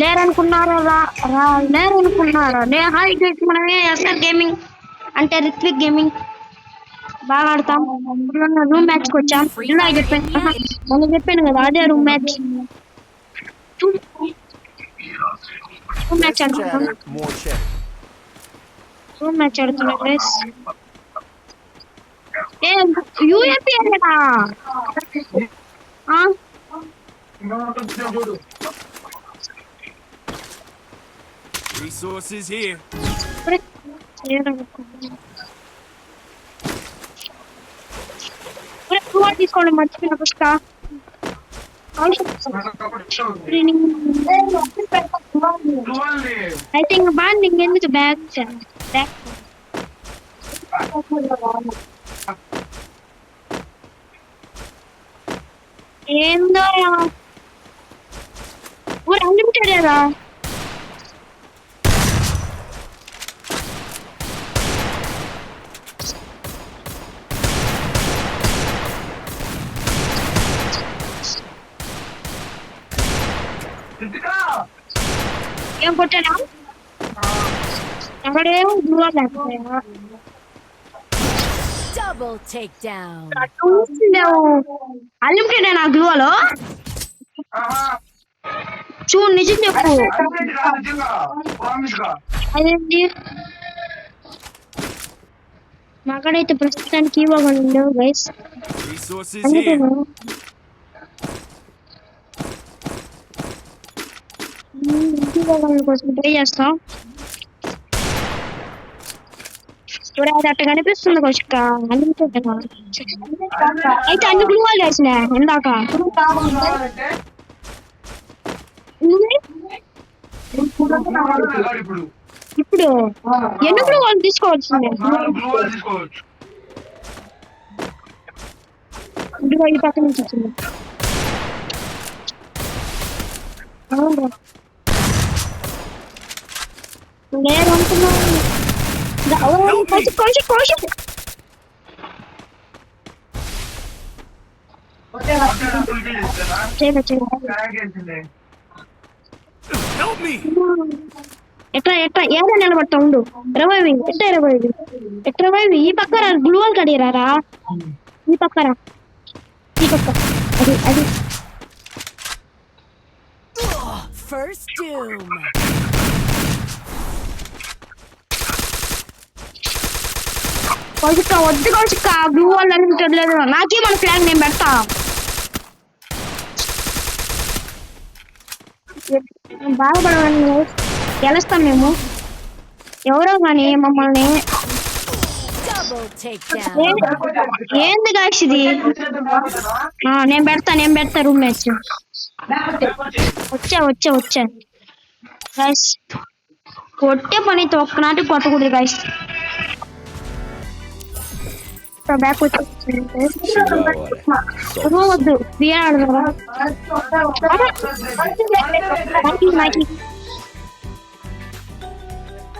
లేరనుకున్నారా లేరనుకున్నారా hi guys మనమే SR gaming అంటే Ritwik gaming బాగా ఆడతాం రూమ్ మ్యాచ్కి వచ్చాం మొన్న చెప్పాను కదా అదే రూమ్ మ్యాచ్ ఆడుతున్నాం రూమ్ మ్యాచ్ ఆడుతున్నా గైస్ ఏ యూఏపీ అరేనా Resources here. తీసుకోండి మర్చిపోయిన ఫస్ట్ అయితే ఇంకా బాగా ఇంకెందుకు బ్యాగ్ ఏందో ఊరు అన్లిమిటెడ్ కదా ఏం కొట్టానా అక్కడేం దూరా లేకపోయా Double takedown. అన్లిమిటెడ్ నా గ్లూలో చూడు నిజం చెప్పు అదేంటి మాకడైతే ప్రస్తుతానికి ఇవ్వగలను లేవు గైస్ కోసం ట్రై చేస్తాం అట్ట కనిపిస్తుంది కౌశిక అన్లిమిటెడ్ అయితే అన్ని గ్లూవాలు వేసిన ఇందాక ఇప్పుడు ఎన్ని గ్లూవాలు తీసుకోవాల్సిందే ఇదిగో ఈ పక్క నుంచి వచ్చింది నేను అనుకున్నాను ఎట్లా ఎట్లా ఏదో నిలబడతా ఉండు 25 ఈ పక్కన గ్లూవల్ కడిరారా ఈ పక్క అది First doom. వద్దు కౌశిక బ్లూ వాల్ అన్లిమిటెడ్ లేదు నాకే మన ఫ్లాగ్ నేను పెడతా బాధపడమని గెలుస్తాం మేము ఎవరో కానీ మమ్మల్ని ఏంది గాయస్ ఇది నేను పెడతా రూమ్ మ్యాచ్ వచ్చా గాయస్ కొట్టే పనితో ఒక్కనాటి కొట్టకూడదు గాయస్ బ్యాక్ వద్దు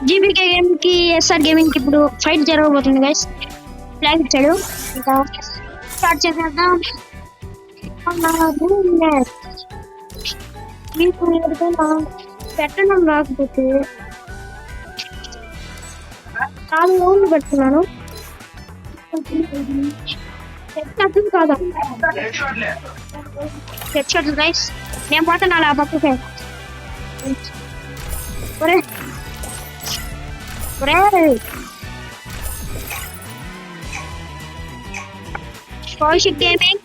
జీబీకే గేమ్ కి ఎస్ఆర్ గేమింగ్ కి ఇప్పుడు ఫైట్ జరగబోతుంది గైస్ ఫ్లాగ్ ఇచ్చాడు ఇంకా స్టార్ట్ చేసేద్దాం మీకు ఎవరికైనా పెట్టడం రాకపోతే కాదు ఓన్లు పెడుతున్నాను కాదా హెడ్షాట్ గైస్ నేను పోతాను అలా పక్కకే కౌశిక్ గేమింగ్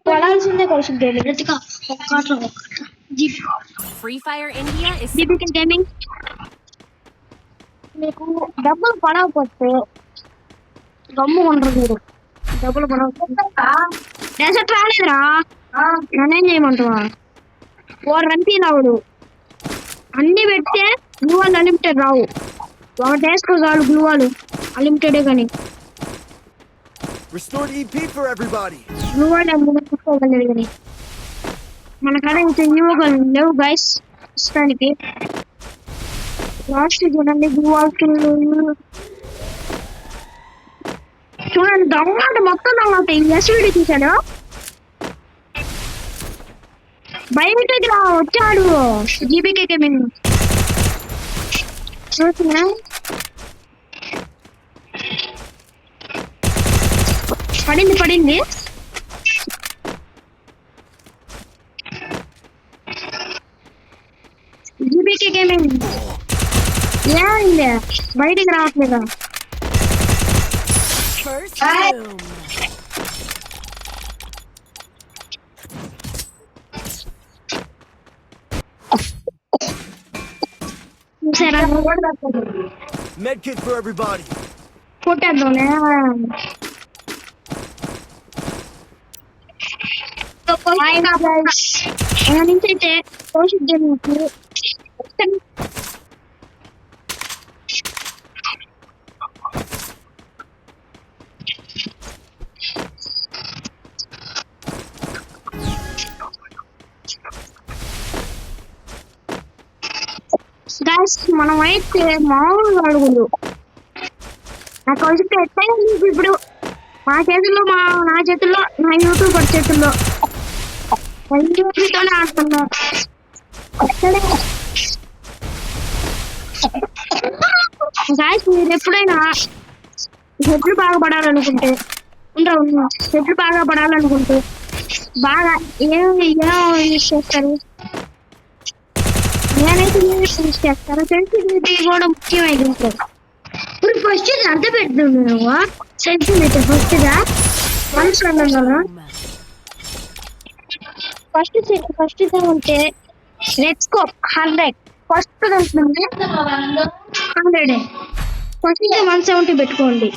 పడాల్సిందే Kaushik gaming Free Fire India is GBK gaming మీకు డబ్బులు పడకపోతే గమ్ము ఉండరు మీరు డబ్బులు డెసర్ట్ రాలేదురా నన్నేం చేయమంటావా వాడు రంపినావుడు అన్ని పెడితే బ్లూ వాళ్ళు అన్లిమిటెడ్ రావు ఒకటి వేసుకో చాలు బ్లూ వాళ్ళు అన్లిమిటెడే కానీ బ్లూ వాళ్ళు తీసుకోగలరు కానీ మన కాడ ఇంకా ఇవ్వగలరు లేవు గైస్ ప్రస్తుతానికి లాస్ట్ చూడండి బ్లూ వాళ్ళకి చూడండి దొంగ మొత్తం దొంగ ఎస్వీడి తీసాడు బయటకి రా వచ్చాడు జీబీకే గేమింగ్ చూస్తున్నా పడింది జీబీకే గేమింగ్ ఏమైంది బయటికి రావట్లేదా First doom. చూసారా Medkit for everybody. కొట్టేద్దాంలే నుంచి అయితే కౌశిక్ గేమింగ్ గైస్ మనం అయితే మామూలుగా అడుగులు నా కౌశిక్ అయితే ఇప్పుడు నా చేతుల్లో నా యూట్యూబర్ చేతుల్లో యూట్యూబ్తోనే ఆడుతున్నా గాయస్ మీరు ఎప్పుడైనా చెట్లు బాగా పడాలనుకుంటే చెట్లు బాగా పడాలనుకుంటే బాగా ఏం యూజ్ చేస్తారు నేనైతే యూజ్ చేస్తాను సెన్సిటివిటీ కూడా ముఖ్యమైనది ఉంటుంది ఇప్పుడు ఫస్ట్ అంత పెడుతుంది నువ్వు సెన్సిటివిటీ ఫస్ట్ ఉంటే లెట్స్ గో 100 ఫస్ట్ ఉంటుంది 100 ఫస్ట్ 170 పెట్టుకోండి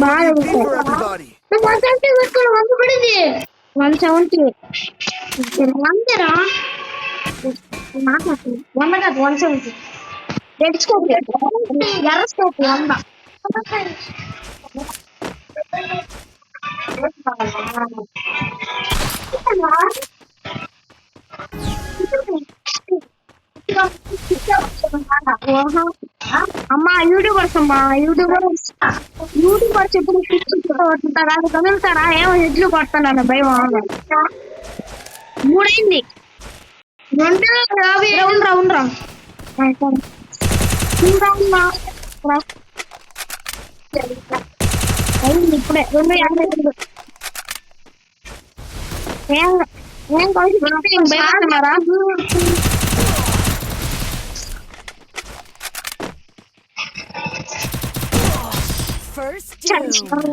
బాగా Respawn for everybody. 170 పెట్టుకోండి 100 పడింది 170 వందరా నాకు 100 కాదు 170 రెడ్ స్కోప్ ఎర్ర స్కోప్ 100 అమ్మా యూట్యూబర్స్ ఎప్పుడు కొట్టుకుంటారా కదులుతారా ఏమో ఎడ్లు కొడతాను భయం 3 అయింది 2 రౌండ్ ఇప్పుడే 252 ఏం భయపడుతున్నారా First doom.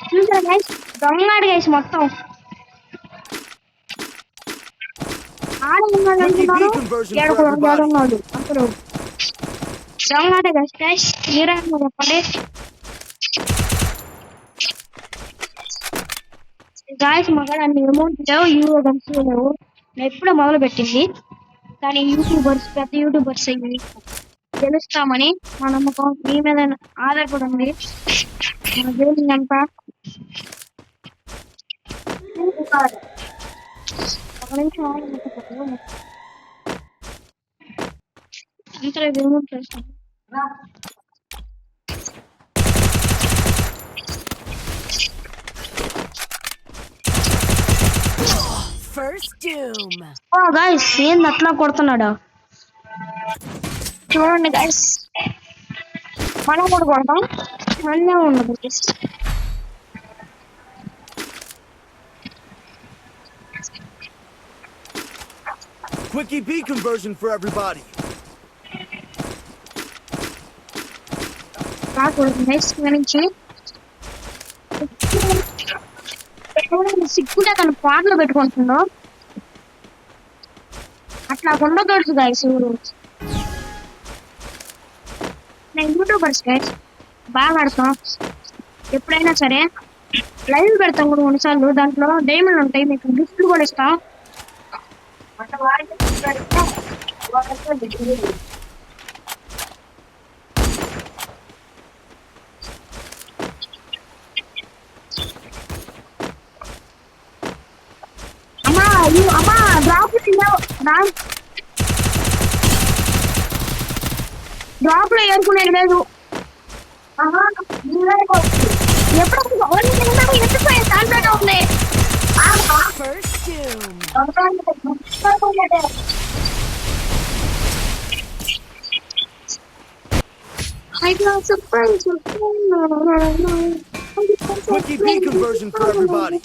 చూసారా గైస్ దొంగడు గైస్ మొత్తం ఆడున్నాడు అంటున్నారు ఏడున్నాడు అప్పుడు దొంగడు గైస్ మీరే చెప్పండి గాయస్ మగాడు అన్ని అమౌంట్ లేవు యూట్యూబ్ లేవు నేను ఎప్పుడో మొదలు పెట్టింది కానీ పెద్ద యూట్యూబర్స్ అయ్యి గెలుస్తామని మా నమ్మకం మీ మీద ఆధారపడి ఉంది మన గేమింగ్ అంతా ఒక నిమిషం ఇంట్లో గేమింగ్ చేస్తాను First doom. ఓ గైస్ ఏంది అట్లా కొడుతున్నాడు చూడండి గైస్ మనం కూడా కొడతాం అన్నీ ఉండదు Quickie B conversion for everybody. రాకూడదు నెక్స్ట్ నుంచి సిగ్గుగా తన పాటలు పెట్టుకుంటుందో అట్లా ఉండకూడదు గైస్ నేను యూట్యూబర్స్ గైస్ బాగా ఆడతాం ఎప్పుడైనా సరే లైవ్ పెడతాం కూడా కొన్నిసార్లు దాంట్లో డైమండ్ ఉంటాయి మీకు గిఫ్ట్లు కూడా ఇస్తాం అమ్మా డ్రాప్ డ్రాప్ లో ఏరుకునేది లేదు. ఎప్పుడు ఎత్తుపోయే దాంట్లోనే ఉంది. First doom. I got surprise. Quickie B conversion for everybody.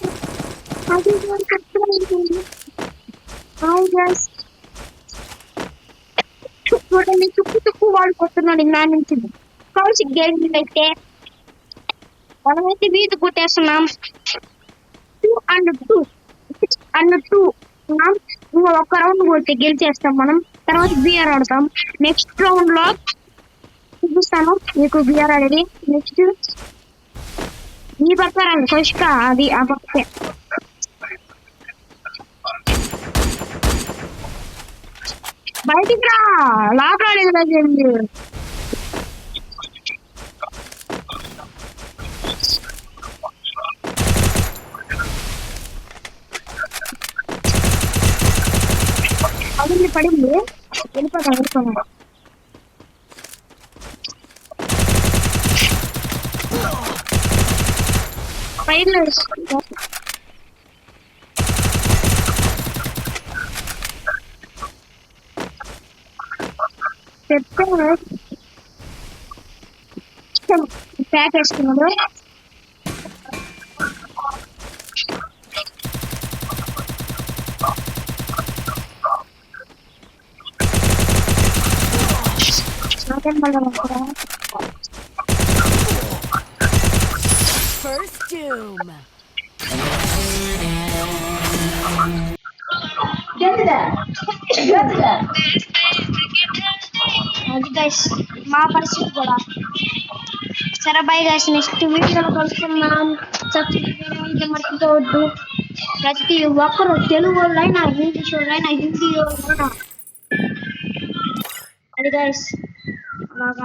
చూడండి చుక్కు వాడుకుంటున్నాడు మ్యాన్ నుంచి. కౌశిక్ గేమింగ్ అయితే మనమైతే వీధి కొట్టేస్తున్నాం. 2-2 ఇంకా ఒక్క రౌండ్ కొడితే గెలిచేస్తాం మనం. తర్వాత బిఆర్ ఆడతాం. నెక్స్ట్ రౌండ్ లో చూపిస్తాను మీకు బిఆర్ ఆడేది. నెక్స్ట్ ఈ పక్క రండి కౌశిక, అది ఆ పక్కే. బయటికి రా, లోపల జరిగింది. పడింది వెళ్ళిపోతాను. పైన ప్యాక్ వేసుకున్నాడు. First doom. అది గైస్ మా పరిస్థితి కూడా. సరే బై గైస్, నెక్స్ట్ వీడియోలో కలుసుకున్నాం. సబ్స్క్రైబ్ మర్చిపోవద్దు. ప్రతి ఒక్కరు తెలుగు వాళ్ళైనా ఇంగ్లీష్ వాళ్ళైనా హిందీ వాళ్ళైనా అది గైస్ అలాగా.